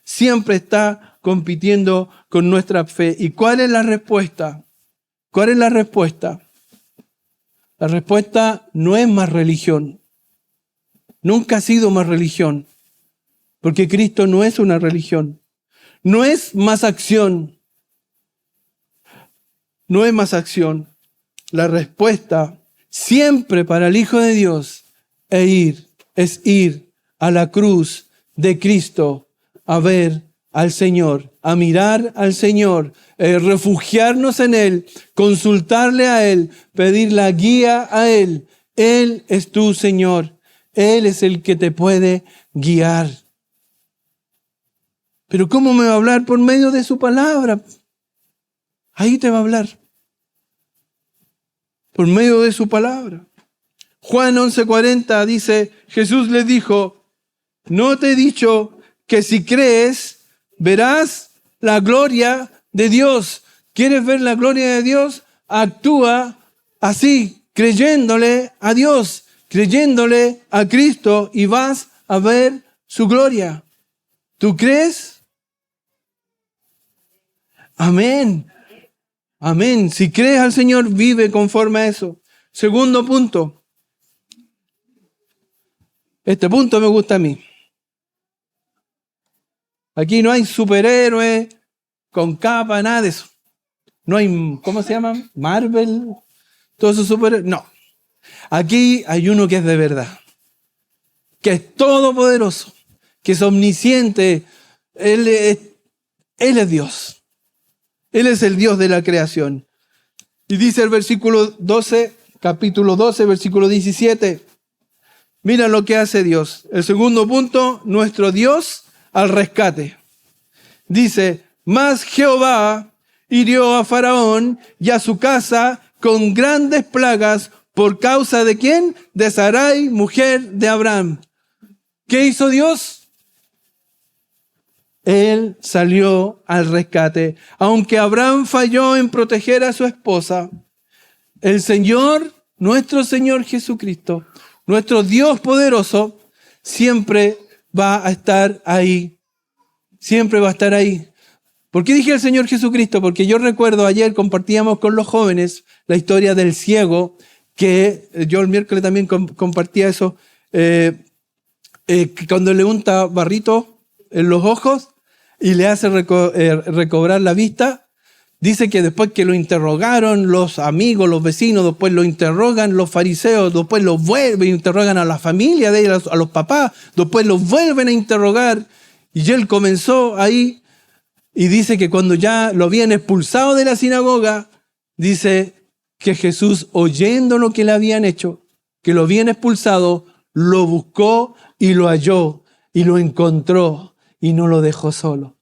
S1: Siempre está compitiendo con nuestra fe. ¿Y cuál es la respuesta? ¿Cuál es la respuesta? La respuesta no es más religión. Nunca ha sido más religión. Porque Cristo no es una religión. No es más acción. No es más acción. La respuesta siempre para el Hijo de Dios es ir a la cruz de Cristo a ver al Señor, a mirar al Señor, refugiarnos en Él, consultarle a Él, pedir la guía a Él. Él es tu Señor. Él es el que te puede guiar. Pero ¿cómo me va a hablar? Por medio de su palabra. Ahí te va a hablar. Por medio de su palabra. Juan 11:40 dice, Jesús le dijo, ¿no te he dicho que si crees, verás la gloria de Dios? ¿Quieres ver la gloria de Dios? Actúa así, creyéndole a Dios, creyéndole a Cristo y vas a ver su gloria. ¿Tú crees? Amén. Amén. Si crees al Señor, vive conforme a eso. Segundo punto. Este punto me gusta a mí. Aquí no hay superhéroes con capa, nada de eso. No hay, ¿cómo se llama? Marvel, todos esos superhéroes. No. Aquí hay uno que es de verdad. Que es todopoderoso. Que es omnisciente. Él es Dios. Él es el Dios de la creación. Y dice el versículo 12, capítulo 12, versículo 17. Mira lo que hace Dios. El segundo punto, nuestro Dios al rescate. Dice, mas Jehová hirió a Faraón y a su casa con grandes plagas por causa de ¿quién? De Sarai, mujer de Abraham. ¿Qué hizo Dios? Él salió al rescate. Aunque Abraham falló en proteger a su esposa, el Señor, nuestro Señor Jesucristo, nuestro Dios poderoso, siempre va a estar ahí. Siempre va a estar ahí. ¿Por qué dije el Señor Jesucristo? Porque yo recuerdo ayer compartíamos con los jóvenes la historia del ciego, que yo el miércoles también compartía eso, que cuando le unta barrito en los ojos y le hace recobrar la vista, dice que después que lo interrogaron los amigos, los vecinos, después lo interrogan los fariseos, después lo vuelven, interrogan a la familia de ellos, a los papás, después lo vuelven a interrogar. Y él comenzó ahí y dice que cuando ya lo habían expulsado de la sinagoga, dice que Jesús, oyendo lo que le habían hecho, que lo habían expulsado, lo buscó y lo halló y lo encontró y no lo dejó solo.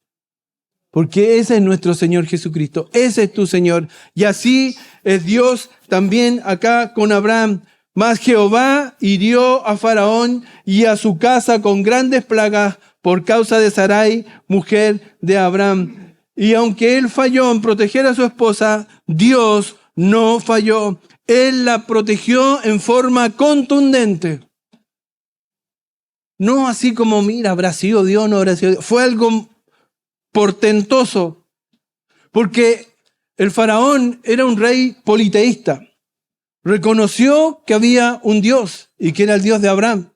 S1: Porque ese es nuestro Señor Jesucristo. Ese es tu Señor. Y así es Dios también acá con Abraham. Mas Jehová hirió a Faraón y a su casa con grandes plagas por causa de Sarai, mujer de Abraham. Y aunque él falló en proteger a su esposa, Dios no falló. Él la protegió en forma contundente. No así como, mira, habrá sido Dios, no habrá sido Dios. Fue algo portentoso, porque el faraón era un rey politeísta. Reconoció que había un Dios y que era el Dios de Abraham,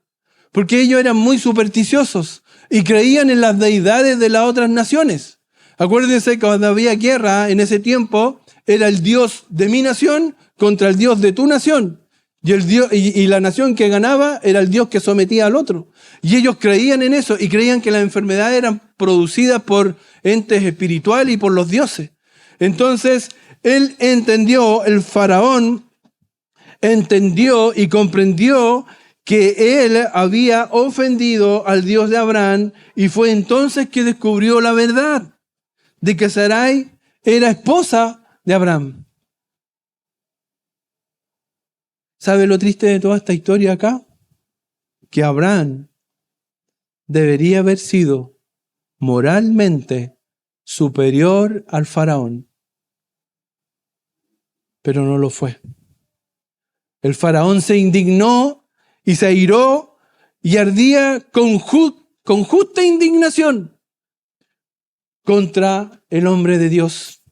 S1: porque ellos eran muy supersticiosos y creían en las deidades de las otras naciones. Acuérdense que cuando había guerra en ese tiempo, era el Dios de mi nación contra el Dios de tu nación. Y la nación que ganaba era el Dios que sometía al otro. Y ellos creían en eso y creían que las enfermedades eran producidas por entes espirituales y por los dioses. Entonces, él entendió, el faraón entendió y comprendió que él había ofendido al Dios de Abraham, y fue entonces que descubrió la verdad de que Sarai era esposa de Abraham. ¿Sabe lo triste de toda esta historia acá? Que Abraham debería haber sido moralmente superior al faraón, pero no lo fue. El faraón se indignó y se airó y ardía con justa indignación contra el hombre de Dios.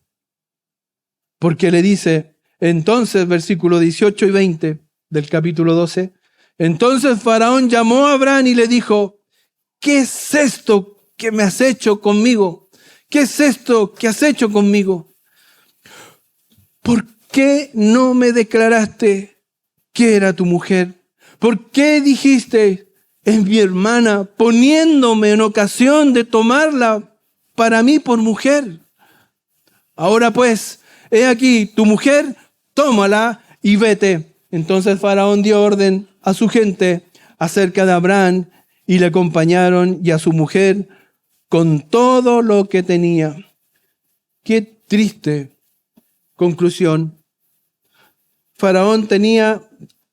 S1: Porque le dice, entonces, versículo 18 y 20 del capítulo 12, entonces Faraón llamó a Abraham y le dijo, ¿qué es esto que me has hecho conmigo? ¿Qué es esto que has hecho conmigo? ¿Por qué no me declaraste que era tu mujer? ¿Por qué dijiste, es mi hermana, poniéndome en ocasión de tomarla para mí por mujer? Ahora pues, he aquí, tu mujer, tómala y vete. Entonces Faraón dio orden a su gente acerca de Abraham y le acompañaron y a su mujer con todo lo que tenía. Qué triste conclusión. Faraón tenía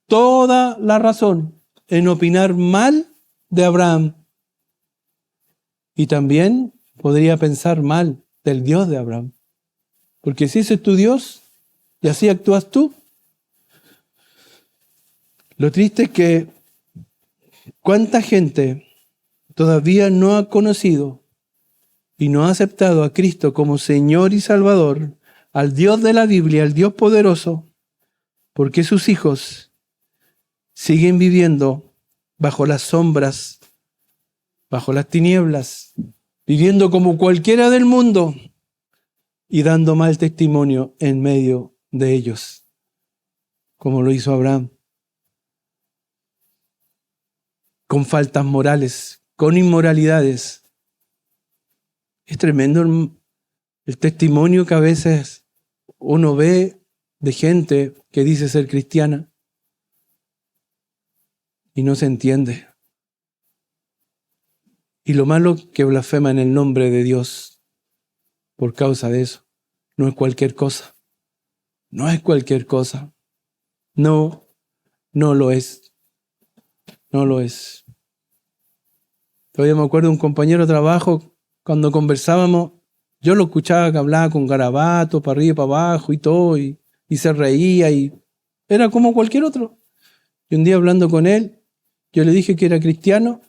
S1: toda la razón en opinar mal de Abraham. Y también podría pensar mal del Dios de Abraham. Porque si ese es tu Dios y así actúas tú. Lo triste es que cuánta gente todavía no ha conocido y no ha aceptado a Cristo como Señor y Salvador, al Dios de la Biblia, al Dios poderoso, porque sus hijos siguen viviendo bajo las sombras, bajo las tinieblas, viviendo como cualquiera del mundo y dando mal testimonio en medio de ellos, como lo hizo Abraham, con faltas morales, con inmoralidades. Es tremendo el testimonio que a veces uno ve de gente que dice ser cristiana y no se entiende. Y lo malo que blasfema en el nombre de Dios por causa de eso. No es cualquier cosa. No es cualquier cosa. No lo es. No lo es. Todavía me acuerdo de un compañero de trabajo, cuando conversábamos, yo lo escuchaba que hablaba con garabatos, para arriba y para abajo y todo, y se reía, y era como cualquier otro. Y un día hablando con él, yo le dije que era cristiano,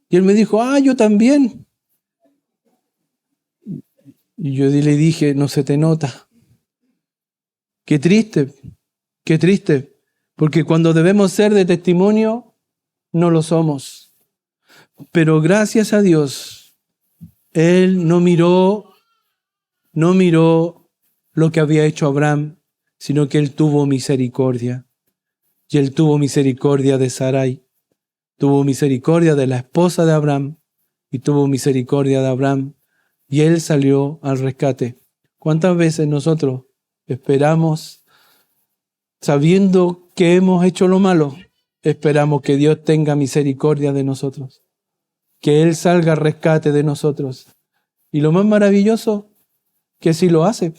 S1: y él me dijo, yo también. Y yo le dije, no se te nota. Qué triste, porque cuando debemos ser de testimonio, no lo somos. Pero gracias a Dios, Él no miró lo que había hecho Abraham, sino que Él tuvo misericordia. Y Él tuvo misericordia de Sarai, tuvo misericordia de la esposa de Abraham, y tuvo misericordia de Abraham, y Él salió al rescate. ¿Cuántas veces nosotros esperamos, sabiendo que hemos hecho lo malo, esperamos que Dios tenga misericordia de nosotros, que Él salga al rescate de nosotros? Y lo más maravilloso, que sí lo hace,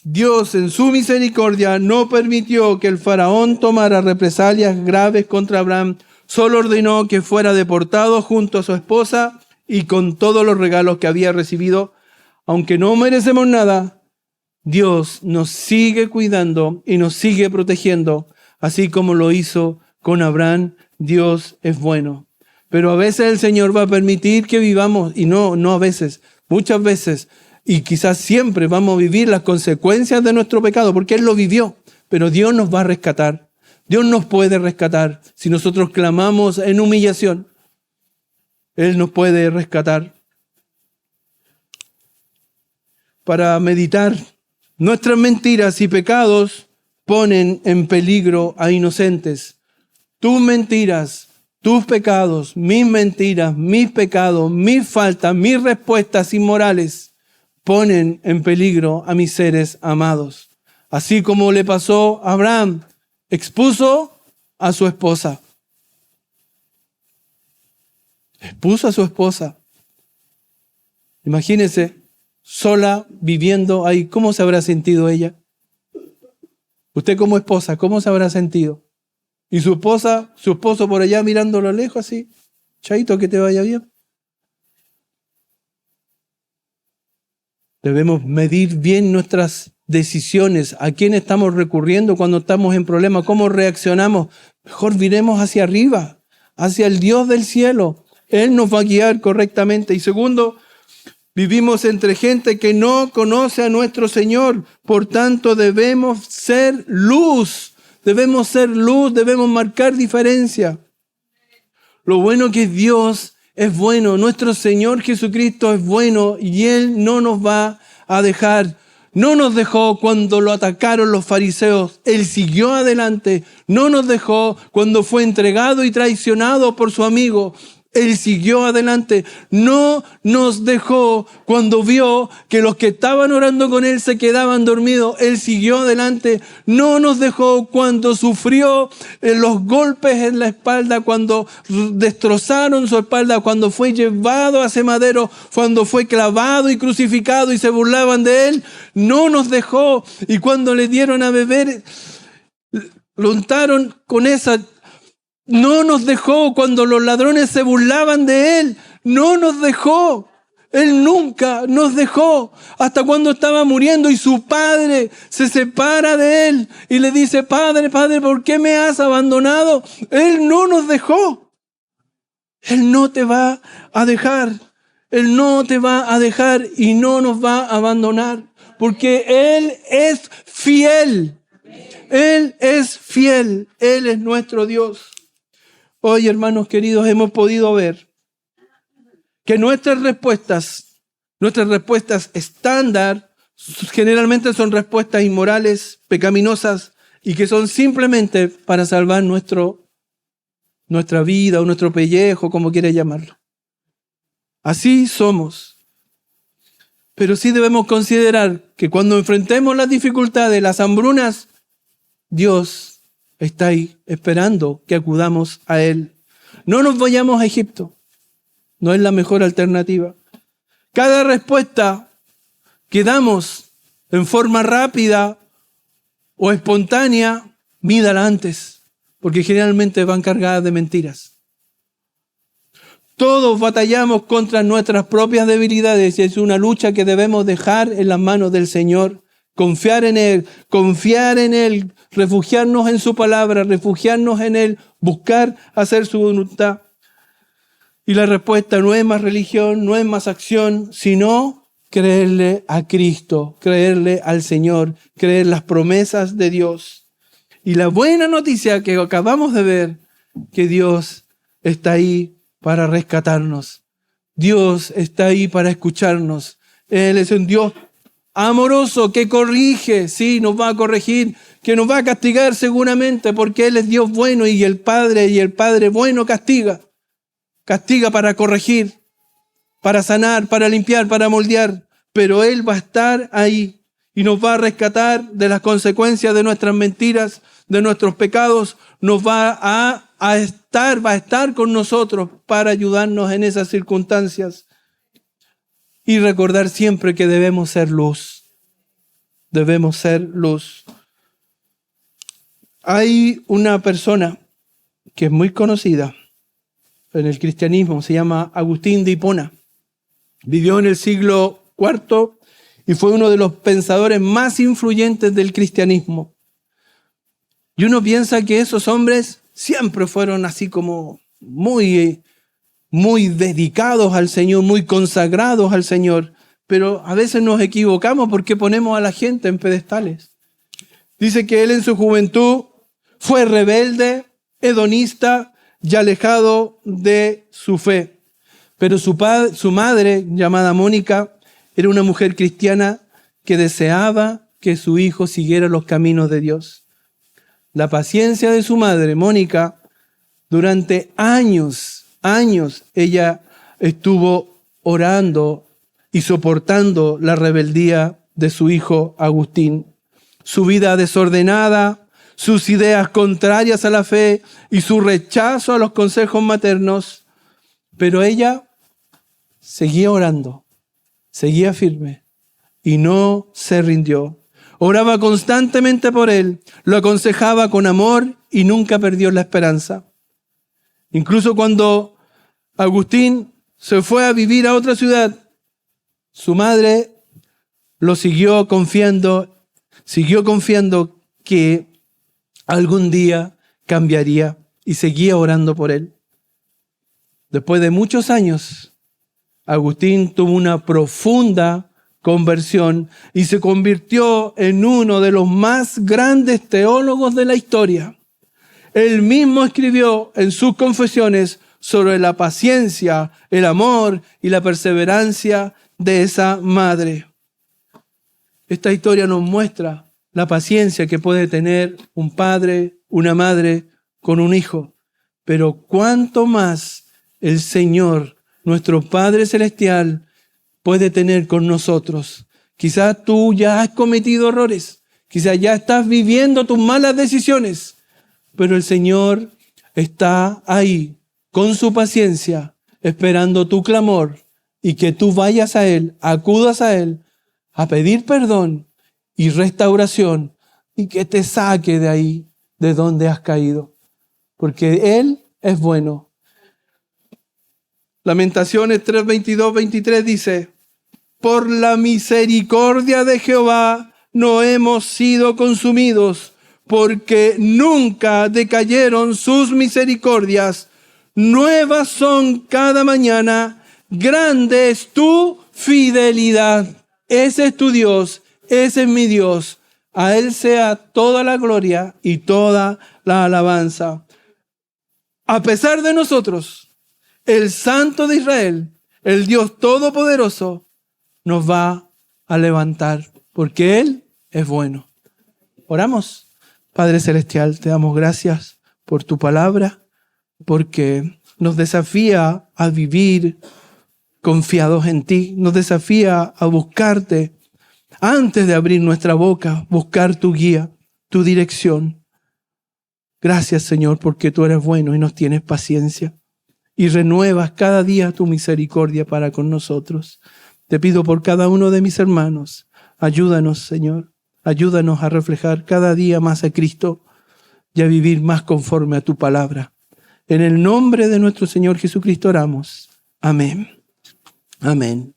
S1: Dios en su misericordia no permitió que el faraón tomara represalias graves contra Abraham, solo ordenó que fuera deportado junto a su esposa y con todos los regalos que había recibido. Aunque no merecemos nada, Dios nos sigue cuidando y nos sigue protegiendo, así como lo hizo con Abraham. Dios es bueno. Pero a veces el Señor va a permitir que vivamos, y no a veces, muchas veces, y quizás siempre vamos a vivir las consecuencias de nuestro pecado, porque Él lo vivió. Pero Dios nos va a rescatar. Dios nos puede rescatar. Si nosotros clamamos en humillación, Él nos puede rescatar. Para meditar, nuestras mentiras y pecados ponen en peligro a inocentes. Tus mentiras, tus pecados, mis mentiras, mis pecados, mis faltas, mis respuestas inmorales ponen en peligro a mis seres amados. Así como le pasó a Abraham, expuso a su esposa. Expuso a su esposa. Imagínense, sola, viviendo ahí. ¿Cómo se habrá sentido ella? Usted como esposa, ¿cómo se habrá sentido? Y su esposo por allá mirándolo lejos así. Chaito, que te vaya bien. Debemos medir bien nuestras decisiones, a quién estamos recurriendo cuando estamos en problemas, cómo reaccionamos, mejor miremos hacia arriba, hacia el Dios del cielo. Él nos va a guiar correctamente. Y segundo, vivimos entre gente que no conoce a nuestro Señor. Por tanto, debemos ser luz. Debemos ser luz, debemos marcar diferencia. Lo bueno que Dios es bueno. Nuestro Señor Jesucristo es bueno y Él no nos va a dejar. No nos dejó cuando lo atacaron los fariseos. Él siguió adelante. No nos dejó cuando fue entregado y traicionado por su amigo. Él siguió adelante. No nos dejó cuando vio que los que estaban orando con Él se quedaban dormidos. Él siguió adelante. No nos dejó cuando sufrió los golpes en la espalda, cuando destrozaron su espalda, cuando fue llevado a ese madero, cuando fue clavado y crucificado y se burlaban de Él. No nos dejó. Y cuando le dieron a beber, lo untaron con esa... No nos dejó cuando los ladrones se burlaban de Él. No nos dejó. Él nunca nos dejó hasta cuando estaba muriendo y su padre se separa de Él y le dice, Padre, Padre, ¿por qué me has abandonado? Él no nos dejó. Él no te va a dejar. Él no te va a dejar y no nos va a abandonar porque Él es fiel. Él es fiel. Él es nuestro Dios. Hoy, hermanos queridos, hemos podido ver que nuestras respuestas estándar, generalmente son respuestas inmorales, pecaminosas, y que son simplemente para salvar nuestra vida o nuestro pellejo, como quiera llamarlo. Así somos. Pero sí debemos considerar que cuando enfrentemos las dificultades, las hambrunas, Dios está ahí esperando que acudamos a Él. No nos vayamos a Egipto. No es la mejor alternativa. Cada respuesta que damos en forma rápida o espontánea, mídala antes, porque generalmente van cargadas de mentiras. Todos batallamos contra nuestras propias debilidades y es una lucha que debemos dejar en las manos del Señor. Confiar en Él, refugiarnos en su palabra, refugiarnos en Él, buscar hacer su voluntad. Y la respuesta no es más religión, no es más acción, sino creerle a Cristo, creerle al Señor, creer las promesas de Dios. Y la buena noticia que acabamos de ver, que Dios está ahí para rescatarnos. Dios está ahí para escucharnos. Él es un Dios amoroso que corrige, sí, nos va a corregir, que nos va a castigar seguramente porque Él es Dios bueno y el Padre bueno castiga. Castiga para corregir, para sanar, para limpiar, para moldear, pero Él va a estar ahí y nos va a rescatar de las consecuencias de nuestras mentiras, de nuestros pecados, nos va a estar con nosotros para ayudarnos en esas circunstancias. Y recordar siempre que debemos ser luz. Debemos ser luz. Hay una persona que es muy conocida en el cristianismo, se llama Agustín de Hipona. Vivió en el siglo IV y fue uno de los pensadores más influyentes del cristianismo. Y uno piensa que esos hombres siempre fueron así como muy dedicados al Señor, muy consagrados al Señor, pero a veces nos equivocamos porque ponemos a la gente en pedestales. Dice que él en su juventud fue rebelde, hedonista y alejado de su fe. Pero su madre, llamada Mónica, era una mujer cristiana que deseaba que su hijo siguiera los caminos de Dios. La paciencia de su madre, Mónica, durante años, ella estuvo orando y soportando la rebeldía de su hijo Agustín. Su vida desordenada, sus ideas contrarias a la fe y su rechazo a los consejos maternos. Pero ella seguía orando, seguía firme y no se rindió. Oraba constantemente por él, lo aconsejaba con amor y nunca perdió la esperanza. Incluso cuando Agustín se fue a vivir a otra ciudad, su madre lo siguió confiando Siguió confiando que algún día cambiaría y seguía orando por él. Después de muchos años, Agustín tuvo una profunda conversión y se convirtió en uno de los más grandes teólogos de la historia. Él mismo escribió en sus confesiones sobre la paciencia, el amor y la perseverancia de esa madre. Esta historia nos muestra la paciencia que puede tener un padre, una madre con un hijo. Pero cuánto más el Señor, nuestro Padre Celestial, puede tener con nosotros. Quizás tú ya has cometido errores. Quizás ya estás viviendo tus malas decisiones. Pero el Señor está ahí con su paciencia, esperando tu clamor y que tú vayas a Él, acudas a Él a pedir perdón y restauración y que te saque de ahí, de donde has caído. Porque Él es bueno. Lamentaciones 3:22-23 dice: por la misericordia de Jehová no hemos sido consumidos, porque nunca decayeron sus misericordias. Nuevas son cada mañana, grande es tu fidelidad. Ese es tu Dios, ese es mi Dios. A Él sea toda la gloria y toda la alabanza. A pesar de nosotros, el Santo de Israel, el Dios Todopoderoso, nos va a levantar, porque Él es bueno. Oramos. Padre Celestial, te damos gracias por tu palabra, porque nos desafía a vivir confiados en ti, nos desafía a buscarte antes de abrir nuestra boca, buscar tu guía, tu dirección. Gracias, Señor, porque tú eres bueno y nos tienes paciencia y renuevas cada día tu misericordia para con nosotros. Te pido por cada uno de mis hermanos, ayúdanos, Señor, ayúdanos a reflejar cada día más a Cristo y a vivir más conforme a tu palabra. En el nombre de nuestro Señor Jesucristo oramos. Amén. Amén.